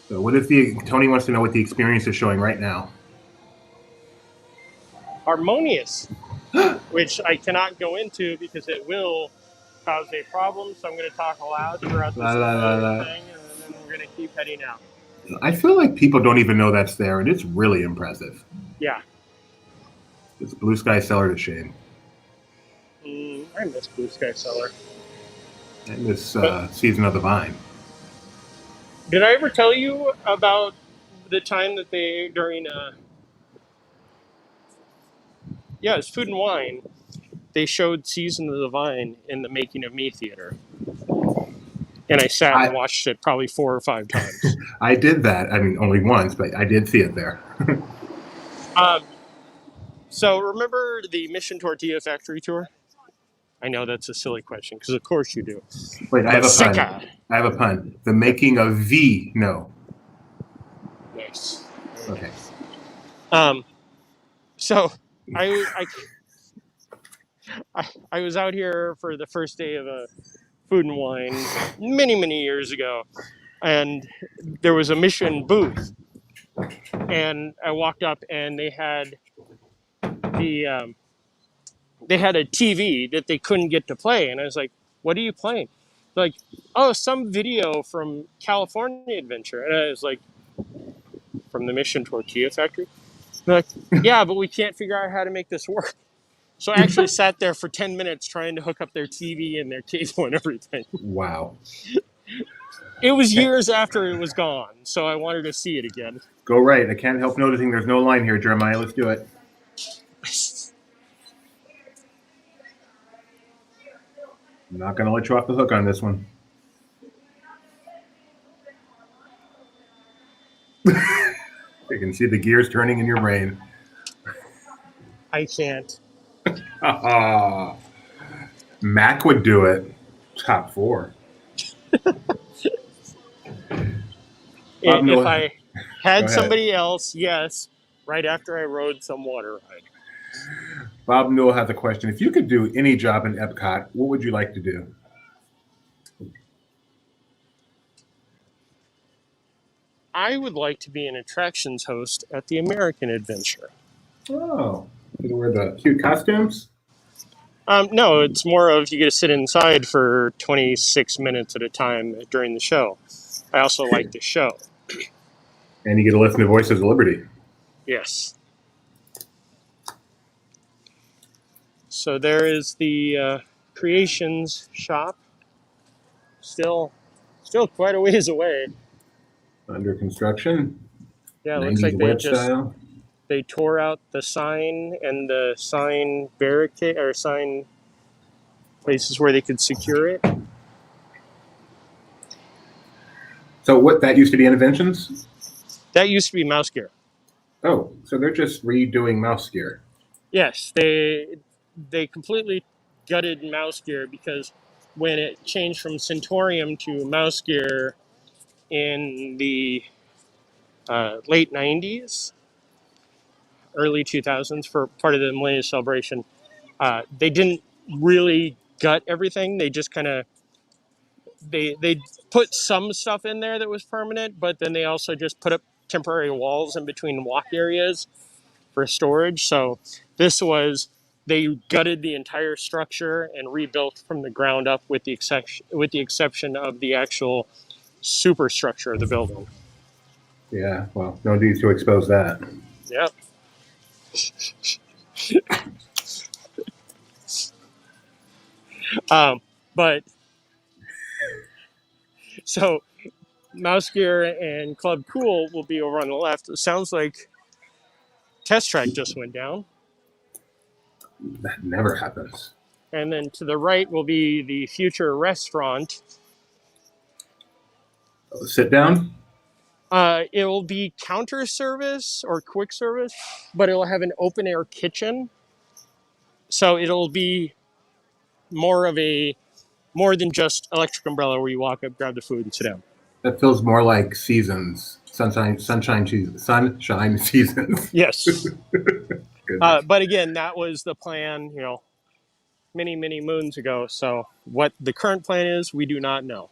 So what if Tony wants to know what the experience is showing right now? Harmonious, which I cannot go into because it will cause a problem. So I'm going to talk aloud throughout this thing, and then we're going to keep heading out. I feel like people don't even know that's there, and it's really impressive. Yeah. It's blue sky cellar to shame. I miss Blue Sky Cellar. And this But season of the vine. did I ever tell you about the time that they during it's Food and Wine, they showed Season of the Vine in the Making of Me theater, and I sat and I watched it probably 4 or 5 times. I did that. I mean, only once, but I did see it there. Um, so remember the Mission Tortilla Factory tour? I know that's a silly question because of course you do. Wait, I have a pun. Sicka. I have a pun. The making of V. No. Nice. Okay. So I was out here for the first day of a Food and Wine many years ago, and there was a Mission booth, and I walked up and the they had a TV that they couldn't get to play, and I was like, "What are you playing?" They're like, "Oh, some video from California Adventure," and I was like, "From the Mission Tortilla Factory?" They're like, "Yeah, but we can't figure out how to make this work." So I actually sat there for 10 minutes trying to hook up their TV and their cable and everything. Wow. It was years after it was gone, so I wanted to see it again. Go right. I can't help noticing there's no line here, Jeremiah. Let's do it. I'm not going to let you off the hook on this one. You can see the gears turning in your brain. I can't. Mac would do it. Top 4. If I had Go ahead. somebody else, yes, right after I rode some water ride. Bob Newell has a question. If you could do any job in Epcot, what would you like to do? I would like to be an attractions host at the American Adventure. Oh, you wear the cute costumes? No, it's more of you get to sit inside for 26 minutes at a time during the show. I also like the show. And you get to listen to Voices of Liberty. Yes. So there is the Creations shop. Still quite a ways away. Under construction. Yeah, it 90s looks like web style. they tore out the sign and the sign barricade or sign places where they could secure it. So what, that used to be Interventions? That used to be Mouse Gear. Oh, so they're just redoing Mouse Gear. Yes, they completely gutted Mouse Gear because when it changed from Centaurium to Mouse Gear in the late 90s, early 2000s for part of the Millennium Celebration, they didn't really gut everything. They just kind of they put some stuff in there that was permanent, but then they also just put up temporary walls in between walk areas for storage. So this was they gutted the entire structure and rebuilt from the ground up with the exception of the actual superstructure of the building. Yeah, well, no need to expose that. Yep. But so Mouse Gear and Club Cool will be over on the left. It sounds like Test Track just went down. That never happens. And then to the right will be the Future Restaurant. Sit down? It will be counter service or quick service, but it will have an open air kitchen. So it'll be more than just electric umbrella where you walk up, grab the food, and sit down. That feels more like seasons. Sunshine seasons. Yes. But again, that was the plan, many moons ago. So what the current plan is, we do not know.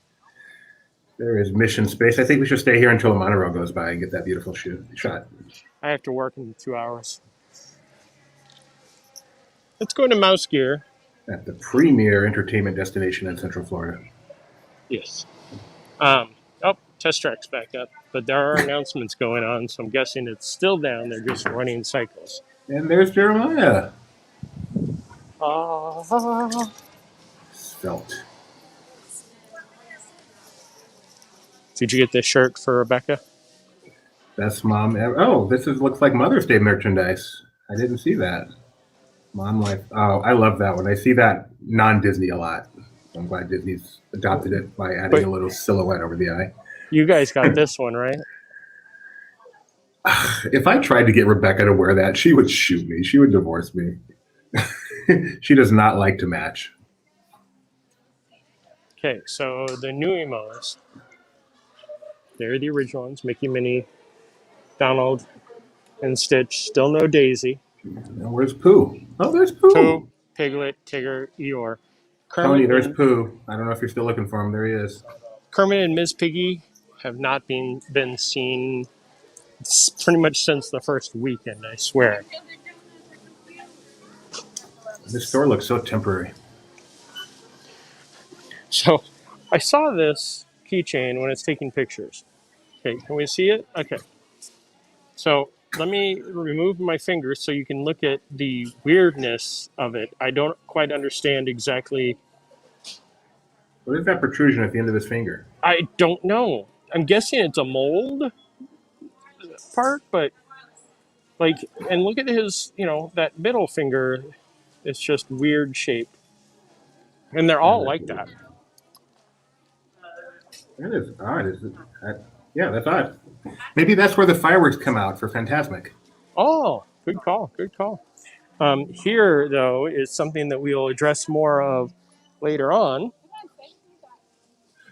There is Mission Space. I think we should stay here until a monorail goes by and get that beautiful shot. I have to work in 2 hours. Let's go to Mouse Gear. At the premier entertainment destination in Central Florida. Yes. Test Track's back up, but there are announcements going on, so I'm guessing it's still down. They're just running cycles. And there's Jeremiah. felt. Did you get this shirt for Rebecca? Best mom ever. Oh, looks like Mother's Day merchandise. I didn't see that. Mom life. Oh, I love that one. I see that non-Disney a lot. I'm glad Disney's adopted it by adding a little silhouette over the eye. You guys got this one, right? If I tried to get Rebecca to wear that, she would shoot me. She would divorce me. She does not like to match. Okay, so the new emos. They're the original ones. Mickey, Minnie, Donald, and Stitch. Still no Daisy. Now, where's Pooh? Oh, there's Pooh. Pooh, Piglet, Tigger, Eeyore. Tony, there's Pooh. I don't know if you're still looking for him. There he is. Kermit and Ms. Piggy have not been seen pretty much since the first weekend, I swear. This store looks so temporary. So I saw this keychain when it's taking pictures. Okay, can we see it? Okay. So let me remove my finger so you can look at the weirdness of it. I don't quite understand exactly. What is that protrusion at the end of his finger? I don't know. I'm guessing it's a mold part, but like, and look at his, that middle finger. It's just weird shape. And they're all like that. That is odd. Yeah, that's odd. Maybe that's where the fireworks come out for Fantasmic. Oh, good call. Good call. Here, though, is something that we'll address more of later on.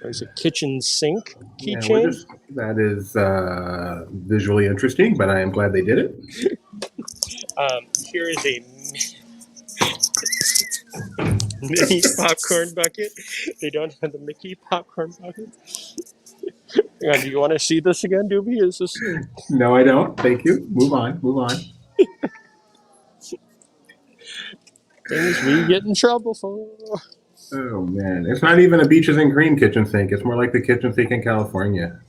There's a kitchen sink keychain. That is visually interesting, but I am glad they did it. Here is a mini popcorn bucket. They don't have the Mickey popcorn bucket. Do you want to see this again, Doobie? Is this? No, I don't. Thank you. Move on. Things we get in trouble for. Oh, man. It's not even a Beaches and Cream kitchen sink. It's more like the kitchen sink in California.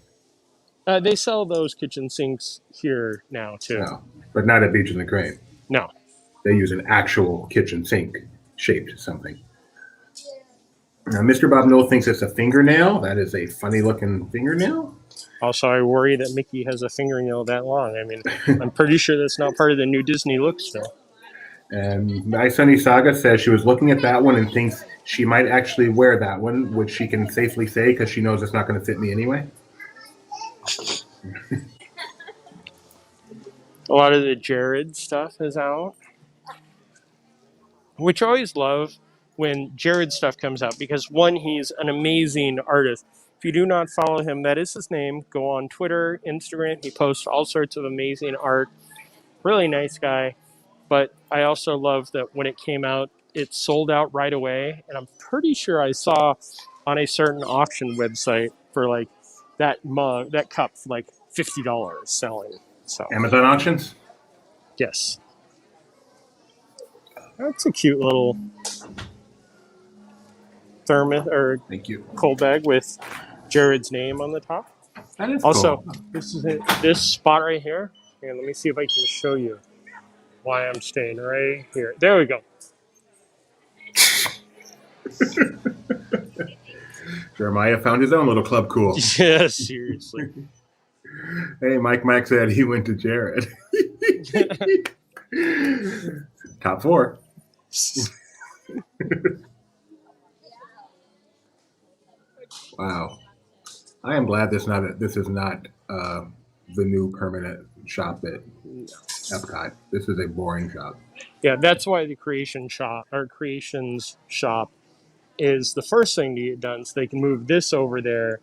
They sell those kitchen sinks here now, too. No, but not at Beaches and Cream. No. They use an actual kitchen sink shaped something. Now, Mr. Bob Knoll thinks it's a fingernail. That is a funny-looking fingernail. Also, I worry that Mickey has a fingernail that long. I mean, I'm pretty sure that's not part of the new Disney look still. And My Sunny Saga says she was looking at that one and thinks she might actually wear that one, which she can safely say because she knows it's not going to fit me anyway. A lot of the Jared stuff is out, which I always love when Jared stuff comes out because, one, he's an amazing artist. If you do not follow him, that is his name. Go on Twitter, Instagram. He posts all sorts of amazing art. Really nice guy. But I also love that when it came out, it sold out right away. And I'm pretty sure I saw on a certain auction website for like that mug, that cup, for like $50 selling. So Amazon auctions? Yes. That's a cute little thermos or Thank you. cold bag with Jared's name on the top. That is Also, cool. this is this spot right here. Here, let me see if I can show you why I'm staying right here. There we go. Jeremiah found his own little club cool. Yeah, seriously. Hey, Mike said he went to Jared. Top 4. Wow. I am glad this is not the new permanent shop at Epcot. This is a boring shop. Yeah, that's why the creations shop is the first thing to get done, so they can move this over there,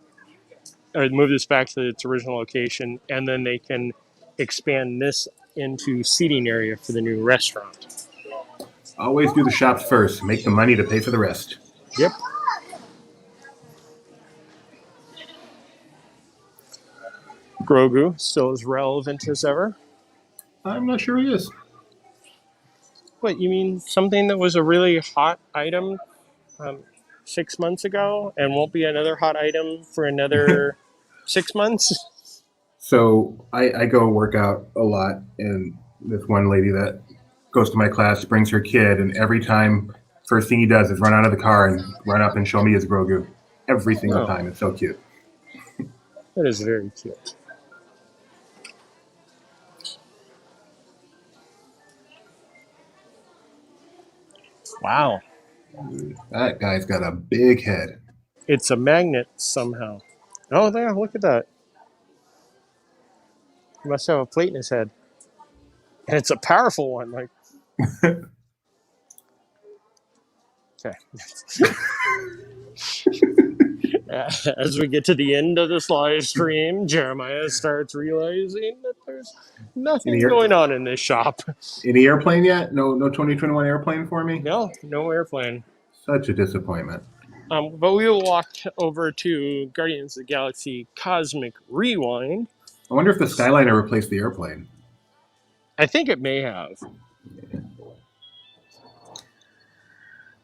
or move this back to its original location, and then they can expand this into seating area for the new restaurant. Always do the shops first. Make the money to pay for the rest. Yep. Grogu still as relevant as ever. I'm not sure he is. What, you mean something that was a really hot item 6 months ago and won't be another hot item for another 6 months? So I go work out a lot, and this one lady that goes to my class brings her kid, and every time First thing he does is run out of the car and run up and show me his Grogu every single Oh. time. It's so cute. That is very cute. Wow. That guy's got a big head. It's a magnet somehow. Oh, there, look at that. He must have a plate in his head. And it's a powerful one. Like, okay. As we get to the end of this live stream, Jeremiah starts realizing that there's nothing going on in this shop. Any airplane yet? No 2021 airplane for me? No airplane. Such a disappointment. But we will walk over to Guardians of the Galaxy Cosmic Rewind. I wonder if the Skyliner replaced the airplane. I think it may have.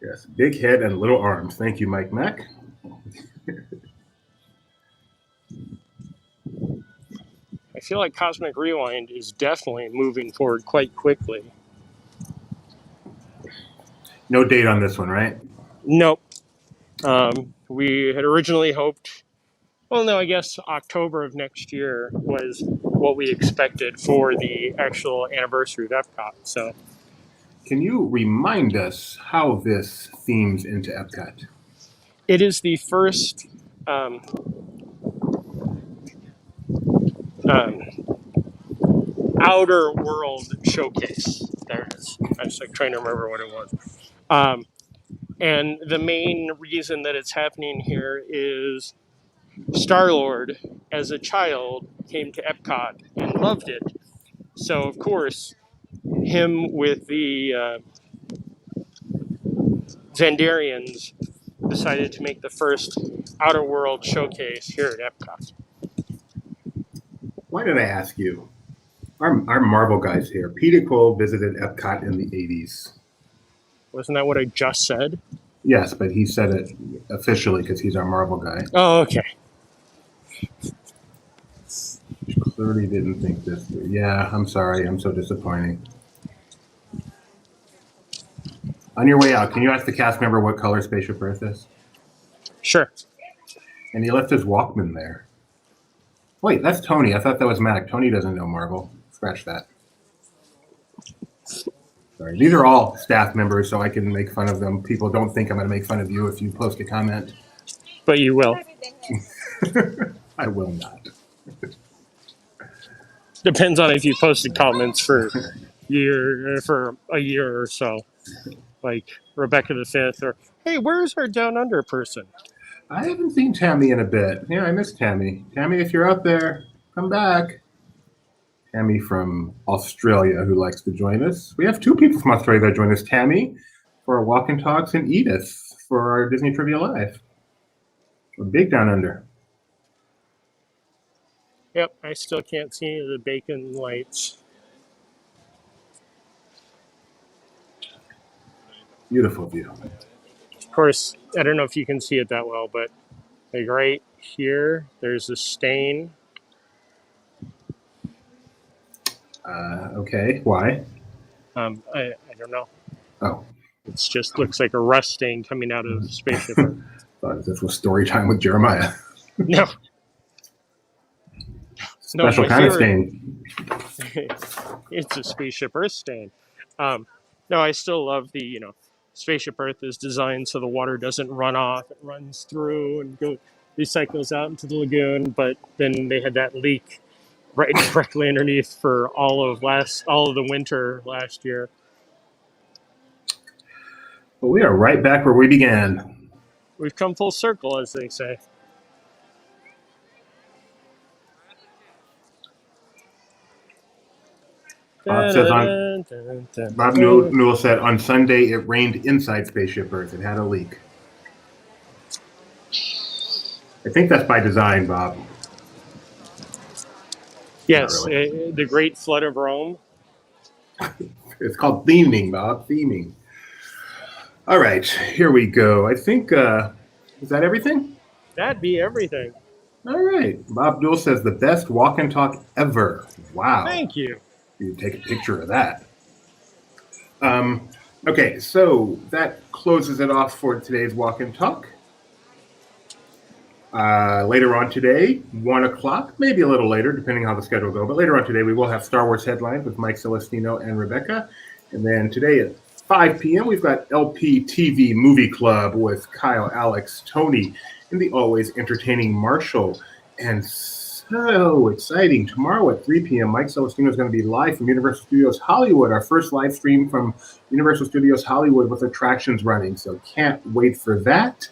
Yes, big head and little arms. Thank you, Mike Mack. I feel like Cosmic Rewind is definitely moving forward quite quickly. No date on this one, right? Nope. We had originally hoped, well, no, I guess October of next year was what we expected for the actual anniversary of Epcot. So, can you remind us how this themes into Epcot? it is the first outer world showcase. There it is. I was like trying to remember what it was. And the main reason that it's happening here is Star-Lord, as a child, came to Epcot and loved it. So, of course, him with the Xandarians decided to make the first outer world showcase here at Epcot. Why did I ask you? Our Marvel guys here. Peter Quill visited Epcot in the 80s. Wasn't that what I just said? Yes, but he said it officially because he's our Marvel guy. Oh, okay. Clearly didn't think this through. Yeah, I'm sorry. I'm so disappointing. On your way out, can you ask the cast member what color Spaceship Earth is? Sure. And he left his Walkman there. Wait, that's Tony. I thought that was Mac. Tony doesn't know Marvel. Scratch that. Sorry. These are all staff members, so I can make fun of them. People don't think I'm going to make fun of you if you post a comment. But you will. I will not. Depends on if you posted comments for a year or so. Like Rebecca the Fifth, or hey, where's our Down Under person? I haven't seen Tammy in a bit. Yeah, I miss Tammy. Tammy, if you're out there, come back. Tammy from Australia who likes to join us. We have two people from Australia that join us. Tammy for our Walk and Talks and Edith for our Disney Trivia Live. A big Down Under. Yep, I still can't see the bacon lights. Beautiful view. Of course, I don't know if you can see it that well, but like right here, there's a stain. Okay, why? I don't know. Oh. It just looks like a rust stain coming out of Spaceship Earth. Thought this was story time with Jeremiah. No. Special my kind of favorite- stain. It's a Spaceship Earth stain. No, I still love the, Spaceship Earth is designed so the water doesn't run off. It runs through and recycles out into the lagoon. But then they had that leak right directly underneath for all of the winter last year. Well, we are right back where we began. We've come full circle, as they say. Bob Newell said on Sunday it rained inside Spaceship Earth. It had a leak. I think that's by design, Bob. Yes, really. The Great Flood of Rome. It's called theming, Bob. Theming. All right, here we go. I think, is that everything? That'd be everything. All right. Bob Newell says the best walk and talk ever. Wow. Thank you. You take a picture of that. Okay, so that closes it off for today's walk and talk. Later on today, 1 o'clock, maybe a little later, depending how the schedule goes. But later on today, we will have Star Wars Headlines with Mike Celestino and Rebecca. And then today at 5 p.m., we've got LPTV Movie Club with Kyle, Alex, Tony, and the always entertaining Marshall. And so exciting. Tomorrow at 3 p.m., Mike Celestino is going to be live from Universal Studios Hollywood, our first live stream from Universal Studios Hollywood with attractions running. So can't wait for that.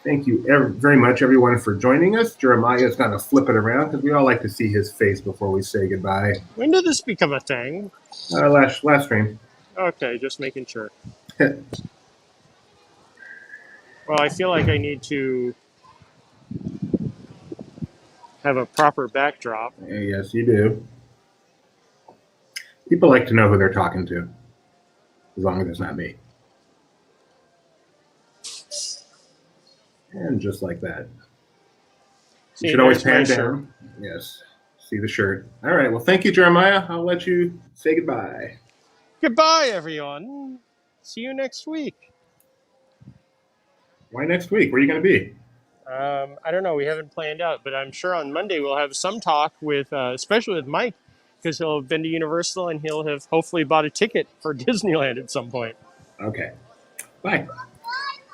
Thank you very much, everyone, for joining us. Jeremiah is going to flip it around because we all like to see his face before we say goodbye. When did this become a thing? Last stream. Okay, just making sure. Well, I feel like I need to have a proper backdrop. Yes, you do. People like to know who they're talking to, as long as it's not me. And just like that. You should always pan down. Yes. See the shirt. All right. Well, thank you, Jeremiah. I'll let you say goodbye. Goodbye, everyone. See you next week. Why next week? Where are you going to be? I don't know. We haven't planned out, but I'm sure on Monday we'll have some talk with, especially with Mike, because he'll have been to Universal and he'll have hopefully bought a ticket for Disneyland at some point. Okay. Bye.